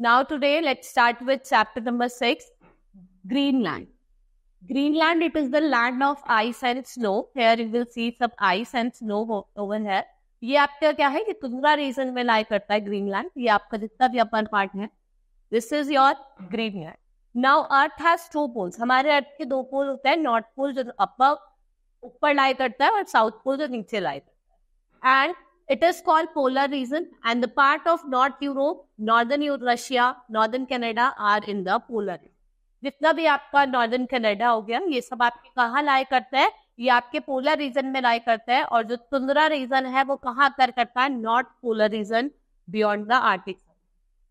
Now today let's start with chapter number 6, Greenland. Greenland, it is the land of ice and snow. Here you will see some ice and snow over here. ये आपका क्या है कि tundra reason में लाई करता है Greenland. ये आपका जितना भी अपर पार्ट है, this is your Greenland. Now earth has 2 poles. हमारे अर्थ के 2 पोल होते हैं. नॉर्थ पोल जो ऊपर लाई करता है और साउथ पोल जो नीचे लाई करता है. And it is called polar region, and the part of North Europe, Northern Russia, Northern Canada are in the polar region. जितना भी आपका नॉर्दर्न कनाडा हो गया, ये सब आपके कहाँ लाई करता है? ये आपके पोलर रीजन में लाई करता है. और जो तुंद्रा रीजन है वो कहाँ करता है? North polar region beyond the arctic.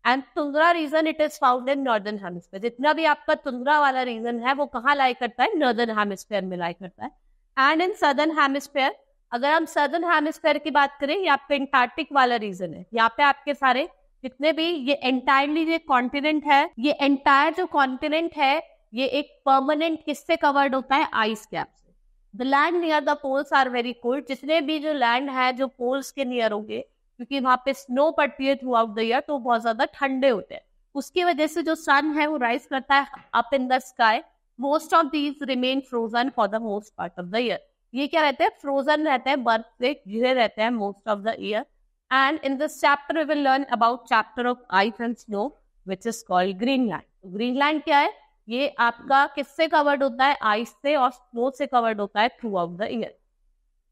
And tundra region it is found in northern hemisphere. जितना भी आपका तुंद्रा वाला रीजन है वो कहाँ लाई करता है? नॉर्दर्न हेमिस्फीयर में लाई करता है. एंड इन सदर्न हेमिस्फीयर, अगर हम सदर्न हेमिस्फीयर की बात करें, ये आपका एंटार्क्टिक वाला रीजन है. यहाँ पे आपके सारे जितने भी ये एंटायरली ये कॉन्टिनेंट है, ये एंटायर जो कॉन्टिनेंट है ये एक परमानेंट किससे कवर्ड होता है? आइस कैप से. The land near the poles are very cold. जितने भी जो लैंड है जो पोल्स के नियर होंगे, क्योंकि वहां पे स्नो पड़ती है थ्रू आउट द ईयर, तो बहुत ज्यादा ठंडे होते हैं. उसकी वजह से जो सन है वो राइज करता है up in the sky. Most of these remain frozen for the most part of the year. ये क्या रहते हैं? फ्रोजन रहते हैं, बर्फ से घिरे रहते हैं most of the year. And in this chapter we will learn about chapter of ice and snow which is called Greenland. Greenland क्या है? ये आपका किससे कवर्ड होता है? आइस से और स्नो से कवर्ड होता है throughout the year.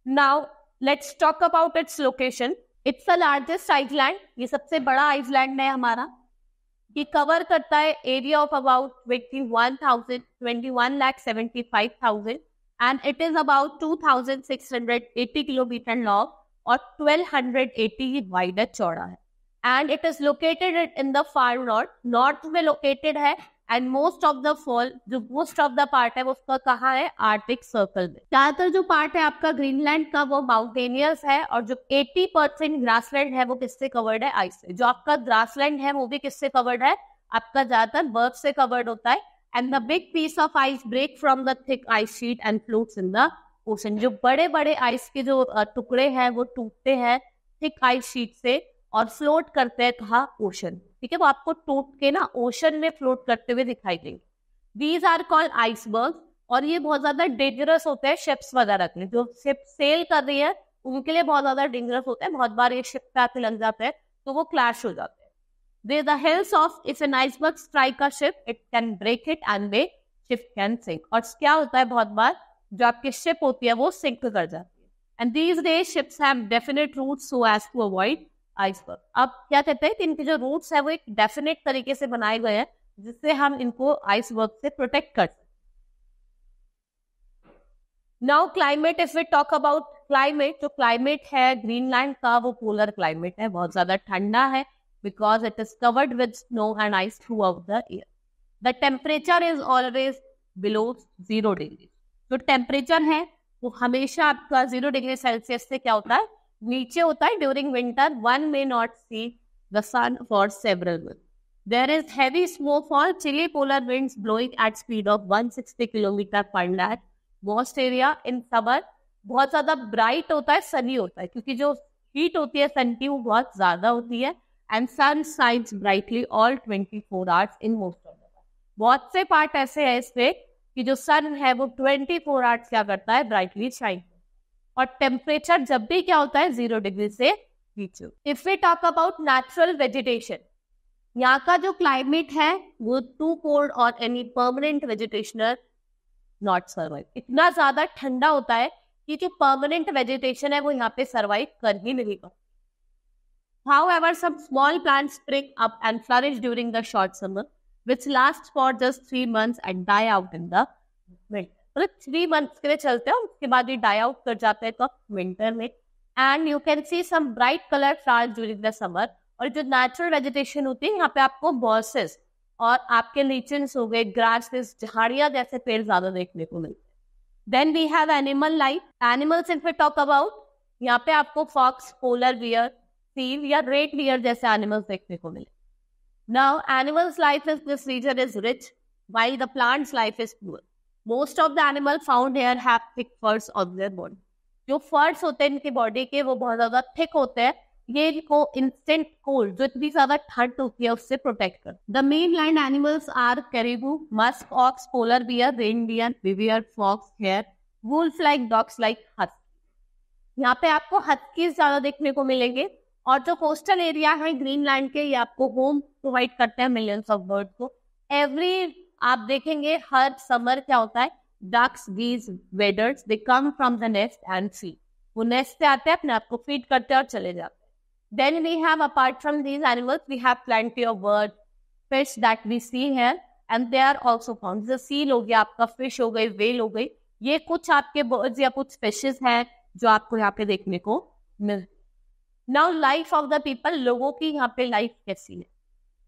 Now let's talk about its location. It's the largest Iceland. ये सबसे बड़ा आइसलैंड है हमारा. ये कवर करता है area of about 21,75,000 and it is about 2,680 kilometer long और 1,280 wide है, चौड़ा है. And it is located in the far north में located है. And most of the part है वो उसका कहाँ है? आर्टिक सर्कल में. ज्यादातर जो पार्ट है आपका ग्रीनलैंड का वो माउंटेनियस है, और जो 80% ग्रासलैंड है वो किससे कवर्ड है? आइस से. जो आपका ग्रासलैंड है वो भी किससे कवर्ड है? आपका ज्यादातर बर्फ से कवर्ड होता है. And the big piece of ice break from the thick ice sheet and floats in the ocean. जो बड़े बड़े आइस के जो टुकड़े हैं वो टूटते हैं थिक आइस शीट से और फ्लोट करते हैं कहाँ? ओशन. ठीक है, वो आपको टूट के ना ओशन में फ्लोट करते हुए दिखाई देंगे. These are called icebergs. और ये बहुत ज्यादा डेंजरस होते हैं शिप्स वगैरह के लिए. जो शिप सेल कर रही है उनके लिए बहुत ज्यादा डेंजरस होते हैं. बहुत बार ये शिप पे आके लग जाते हैं तो वो क्लैश हो जाते हैं. They're the hills of if an iceberg strike a ship, it can break it and the ship can sink. और क्या होता है बहुत बार जो आपकी शिप होती है वो सिंक कर जाती है. And these days ships have definite routes so as to avoid iceberg. अब क्या कहते हैं कि इनके जो रूट्स है वो एक डेफिनेट तरीके से बनाए गए हैं जिससे हम इनको आइसबर्ग से प्रोटेक्ट कर सकते. Now climate, if we talk about climate, जो क्लाइमेट है ग्रीनलैंड का वो पोलर क्लाइमेट है. बहुत ज्यादा ठंडा है because it is covered with snow and ice throughout the year. The temperature is always below 0 degrees. जो टेम्परेचर है वो हमेशा आपका 0 डिग्री सेल्सियस से क्या होता है? नीचे होता है. During winter one may not see the sun for several months. There is heavy snowfall, chilly polar winds blowing at speed of 160 kilometer per hour. Most area in summer बहुत ज्यादा bright होता है, सनी होता है, क्योंकि जो हीट होती है सन की वो बहुत ज्यादा होती है. And sun shines brightly all 24 hours in most of the time. बहुत से पार्ट ऐसे हैं इसमें कि जो सन है वो 24 आवर्स क्या करता है? Brightly shine. और टेम्परेचर जब भी क्या होता है? 0 डिग्री से नीचे. If we talk about natural vegetation, यहाँ का जो क्लाइमेट है वो टू कोल्ड और any permanent vegetational not survive. इतना ज्यादा ठंडा होता है कि जो परमानेंट वेजिटेशन है वो यहाँ पे सर्वाइव कर ही नहीं पाता. However, some small plants spring up and flourish during the short summer, which lasts for just 3 months and die out in the winter. मतलब 3 months के लिए चलते हैं, उसके बाद ये die out कर जाते हैं कब? विंटर में. And you can see some bright colored flowers during the summer. और जो natural vegetation होती है यहाँ पे आपको bosses और आपके lichens हो गए, grasses, झाड़ियाँ जैसे पेड़ ज्यादा देखने को मिलते हैं. Then we have animal life. Animals if we talk about, यहाँ पे आपको fox, polar bear, seal या red deer जैसे animals देखने को मिले. Now, animals' life in this region is rich, while the plants' life is poor. Most of the animals found here have thick furs on their body. जो furs होते हैं इनकी body के वो बहुत ज्यादा थिक होते हैं ये इनको इंस्टेंट कोल्ड, जो इतनी ज्यादा ठंड होती है, उससे प्रोटेक्ट कर। The mainland animals are caribou, musk ox, polar bear, reindeer, beaver, fox, hare, wolf like dogs like husky. यहाँ पे आपको हस्कीज ज्यादा देखने को मिलेंगे। और जो कोस्टल एरिया है ग्रीनलैंड के, ये आपको होम प्रोवाइड करते हैं मिलियंस ऑफ बर्ड को। आप देखेंगे हर समर क्या होता है, ducks, geese, waders, they come from the nest and feed. वो नेस्ट से आते हैं, अपने आप को फीड करते हैं और चले जाते हैं। Then we have, apart from these animals, we have plenty of bird, fish that we see here and they are also found. जैसे सील हो गया आपका, फिश हो गई, वेल हो गई, ये कुछ आपके बर्ड्स या कुछ फिशेस हैं जो आपको यहाँ पे देखने को मिल। Now life of the people, लोगों की यहाँ पे लाइफ कैसी है?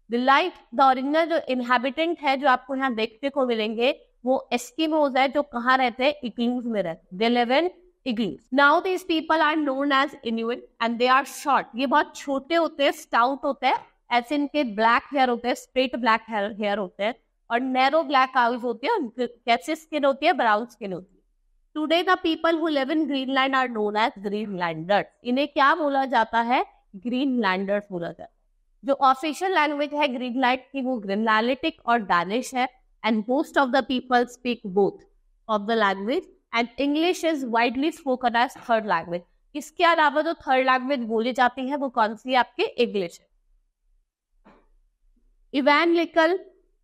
द लाइफ, द ओरिजिनल जो इनहेबिटेंट है जो आपको यहाँ देखने को मिलेंगे, वो एस्किमोज है, जो कहाँ रहते हैं, इग्लूज में रहते हैं। They live in igloos. Now these people are known as Inuit and they are short. ये बहुत छोटे होते हैं, स्टाउट होते हैं, ऐसे इनके ब्लैक हेयर होते हैं, स्ट्रेट ब्लैक हेयर होते हैं, और नैरो ब्लैक आईज होती है, कैसी स्किन होती है, ब्राउन स्किन होती है। Today the people who live in Greenland are known as Greenlanders. इन्हें क्या बोला जाता है? ग्रीनलैंडर्स बोला जाता है। जो ऑफिशियल लैंग्वेज है ग्रीनलैंड की, वो ग्रीनलैंडिक और डैनिश है, and most of the people speak both of the language, and English is widely spoken as third language. इसके अलावा जो थर्ड लैंग्वेज बोली जाती है वो कौन सी है? आपके इंग्लिश है। Evangelical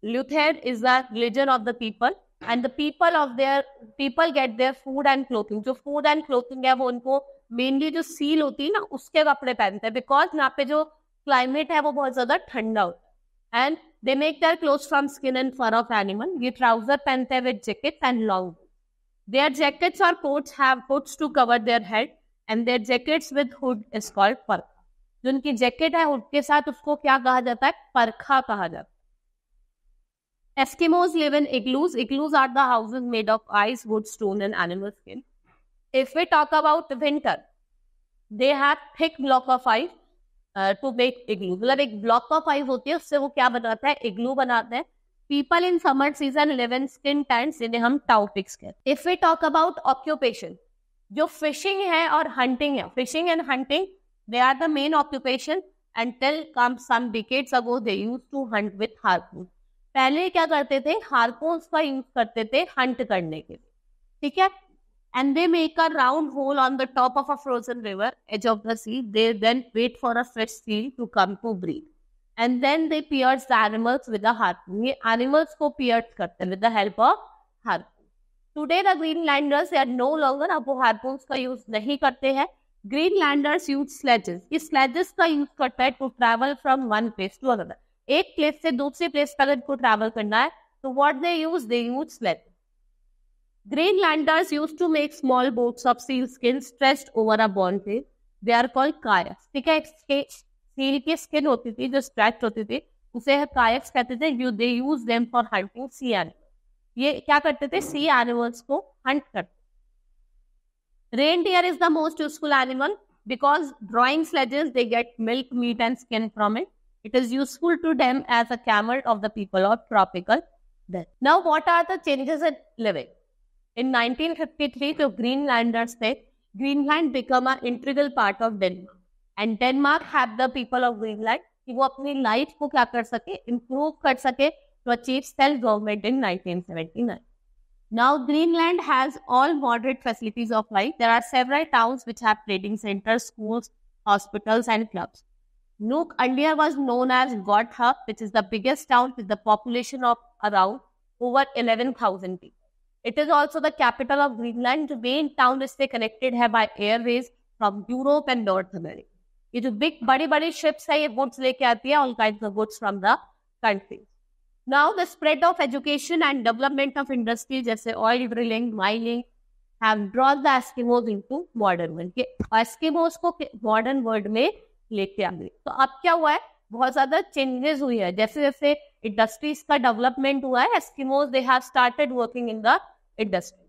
Lutheran is the religion of the people, and the people get their food and clothing. जो food and clothing है वो उनको मेनली जो सील होती है ना, उसके कपड़े पहनते हैं, बिकॉज यहाँ पे जो क्लाइमेट है वो बहुत ज्यादा ठंडा होता है। And they make their clothes from skin and fur of animal. ये ट्राउजर पहनते हैं with jackets and long. Their jackets और coats have hoods to cover their head, and their jackets with hood is called parka. जो उनकी jacket है hood के साथ, उसको क्या कहा जाता है? परखा कहा जाता है। Eskimos live in igloos. Igloos are the houses made of ice, wood, stone, and animal skin. If we talk about winter, they have thick block of ice to make igloo. मतलब एक block of ice होती है, उससे वो क्या बनाता है? इग्लू बनाते हैं। People in summer season live in skin tents, जिन्हें हम taupiks कहते हैं। If we talk about occupation, जो fishing है और hunting है, fishing and hunting, they are the main occupation. Until some decades ago, they used to hunt with harpoon. पहले क्या करते थे? हार्पून्स का यूज करते थे हंट करने के लिए, ठीक है। And they make a round hole on the top of a frozen river, as of the sea. They then wait for a fresh seal to come to breathe, and then they pierce the animals with a harpoon. ये animals को pierce करते हैं with the help of harpoon. Today the Greenlanders they are no longer, अब वो harpoons का use नहीं करते हैं। Greenlanders use sledges. ये स्लेजेस का यूज करता है to travel from one place to another. एक प्लेस से दूसरी प्लेस पर इनको ट्रैवल करना है, तो what they use sledge. Greenlanders use to make small boats of seal skin stretched over a bond. They are called kayaks, ठीक है। सील की स्किन होती थी जो स्ट्रेच होती थी, उसे कायक्स कहते थे। They use them for hunting sea animals. ये क्या करते थे? सी एनिमल्स को हंट करते। Reindeer is the most useful animal because drawing sledges they get milk, meat and skin from it. It is useful to them as a camel of the people of tropical death. Now, what are the changes in living? In 1953, the Greenlanders said Greenland became an integral part of Denmark, and Denmark had the people of Greenland कि वो अपनी life को क्या कर सके? Improve कर सके to achieve self-government in 1979. Now, Greenland has all moderate facilities of life. There are several towns which have trading centers, schools, hospitals, and clubs. Nuuk earlier was known as Godthab, which is the biggest town with the population of around over 11,000 people. It is also the capital of Greenland. The main town is connected है by airways from Europe and North America. ये जो बड़ी ships है, ये goods लेके आती है, all kinds of goods from the country. Now the spread of education and development of industries जैसे oil drilling, mining have brought the Eskimos into modern world. Eskimos को modern world में लेके आ गई। तो अब क्या हुआ है? बहुत ज्यादा चेंजेस हुई है। जैसे जैसे इंडस्ट्रीज का डेवलपमेंट हुआ है, Eskimos they have started working in the industry.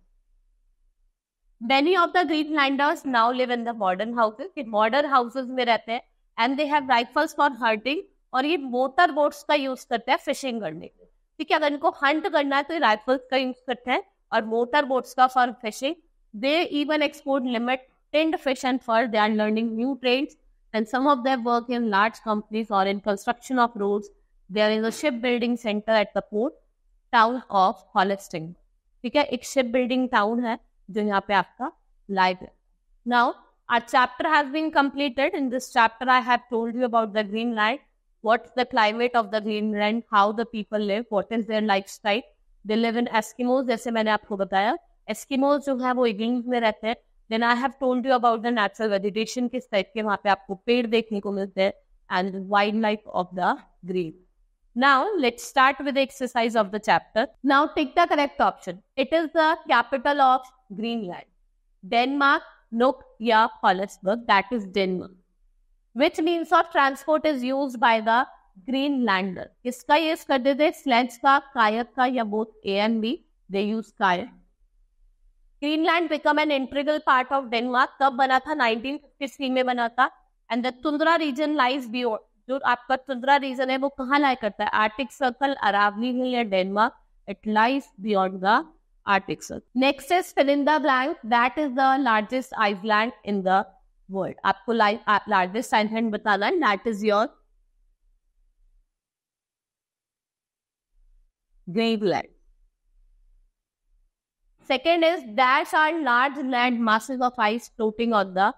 Many of the Greenlanders now live in the modern houses. ये मॉडर्न हाउसेस में रहते हैं, and they have rifles for hunting, और ये मोटर बोट्स का यूज करते हैं फिशिंग करने के लिए, ठीक है। अगर इनको हंट करना है तो ये राइफल्स का यूज करते हैं और मोटर बोट्स का for fishing. They even export limited fish and fur. They are learning new trades and some of them work in large companies or in construction of roads. There is a shipbuilding center at the port town of Holliston. ठीक है, एक shipbuilding town है जो यहाँ पे आपका live है. Now, our chapter has been completed. In this chapter, I have told you about the Greenland. What's the climate of the Greenland? How the people live? What is their lifestyle? They live in Eskimos, जैसे मैंने आपको बताया. Eskimos जो है वो igloos में रहते हैं. Then I have told you about the natural vegetation, किस टाइप के वहाँ पे आपको पेड़ देखने को मिलते हैं, and wildlife of the Green. Now let's start with the exercise of the chapter. Now take the correct option. It is the capital of Greenland. Denmark, Nuuk या Hollisberg, that is Denmark. Which means of transport is used by the Greenlander? किसका use करते थे? Sledge का, कायक का, या both A and B? They use कायक. Greenland become an integral part of Denmark. कब बना था? 1953 में बना था. And the tundra region lies beyond. जो आपका tundra region है वो कहाँ lie करता है? Arctic Circle, Aravali Hill या Denmark. It lies beyond the Arctic Circle. Next is fill in the blank. That is the largest island in the world. आपको largest island बताना है. That is your Greenland. Second is dash are large land masses of ice floating on the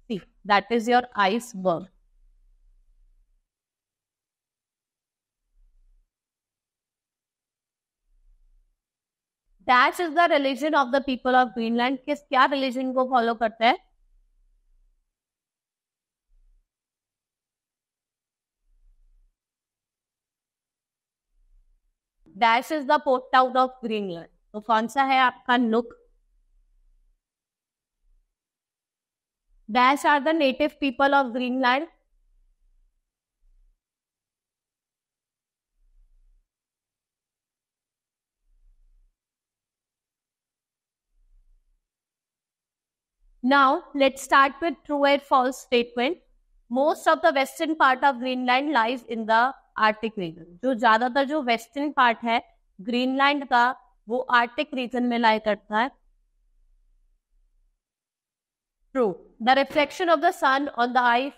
sea. That is your iceberg. Dash is the religion of the people of Greenland. किस क्या religion को follow करते हैं? Dash is the port town of Greenland. तो कौन सा है आपका? नुक. Dash are the native people of Greenland. Now let's start with true or false statement. Most of the western part of Greenland lies in the Arctic region. जो ज्यादातर जो western part है Greenland का वो आर्टिक रीजन में लाई करता है. True. The reflection of the sun on the ice,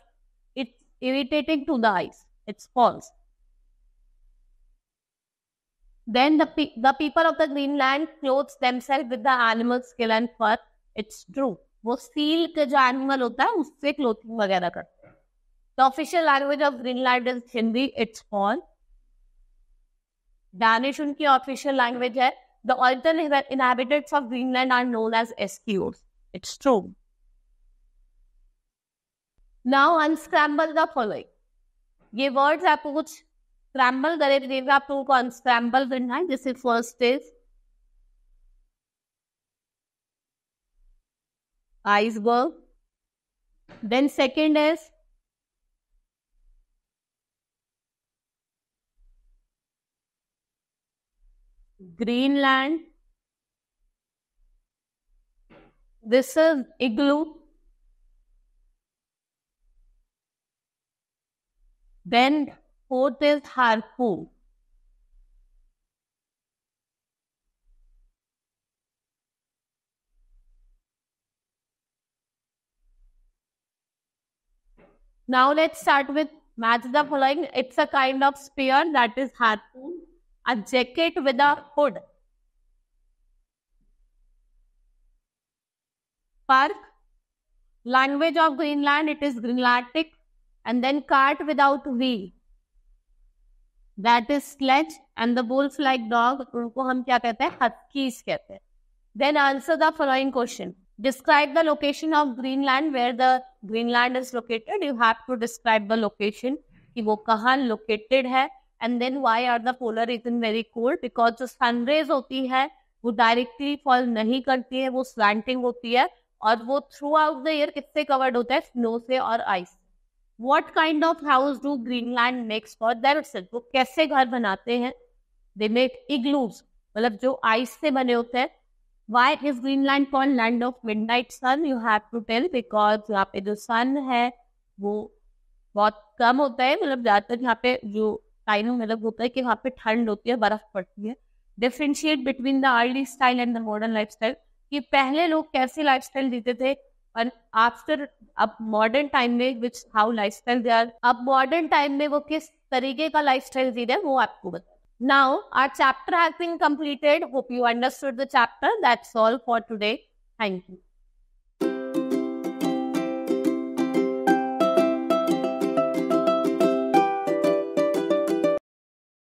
it's irritating to the eyes. It's false. Then the people of the Greenland clothes themselves with the animal skin and fur. It's true. वो seal का जो animal होता है उससे clothing वगैरह करते हैं. The official language of Greenland is Hindi. It's false. Danish उनकी official language है. The original inhabitants of Greenland are known as Eskimos. It's true. Now unscramble the following. ये words आपको कुछ scramble करे देगा, आप लोगों को unscramble करना है. जैसे first is iceberg. Then second is Greenland. This is igloo. Then fourth is harpoon. Now let's start with match the following. It's a kind of spear, that is harpoon. A jacket with a hood. Park. Language of Greenland, it is Greenlandic. And then cart without wheel. That is sledge. And the wolf like dog, उनको हम क्या कहते हैं? Huskies कहते हैं. Then answer the following question. Describe the location of Greenland, where the Greenland is located. You have to describe the location, कि वो कहाँ located है. And then why are the polar region very cold? Because जो sun rays होती है वो directly fall नहीं करती है, वो slanting होती है और वो throughout the year किससे covered होता है? Snow से और ice. What kind of house do Greenland makes for themselves? वो कैसे घर बनाते हैं? They make igloos, मतलब जो ice से बने होते हैं. Why is Greenland called land of midnight sun? You have to tell, because यहाँ पे जो sun है वो बहुत कम होता है, मतलब ज़्यादातर यहाँ पे जो टाइम मतलब होता है कि वहाँ पे ठंड होती है, बर्फ पड़ती है. Differentiate between the early style and the modern lifestyle. कि पहले लोग कैसे लाइफस्टाइल जीते थे और आफ्टर अब मॉडर्न टाइम में which how lifestyle they are, अब मॉडर्न टाइम में वो किस तरीके का लाइफस्टाइल जी रहे हैं वो आपको बता. Now our chapter has been completed. Hope you understood the chapter. That's all for today. Thank you.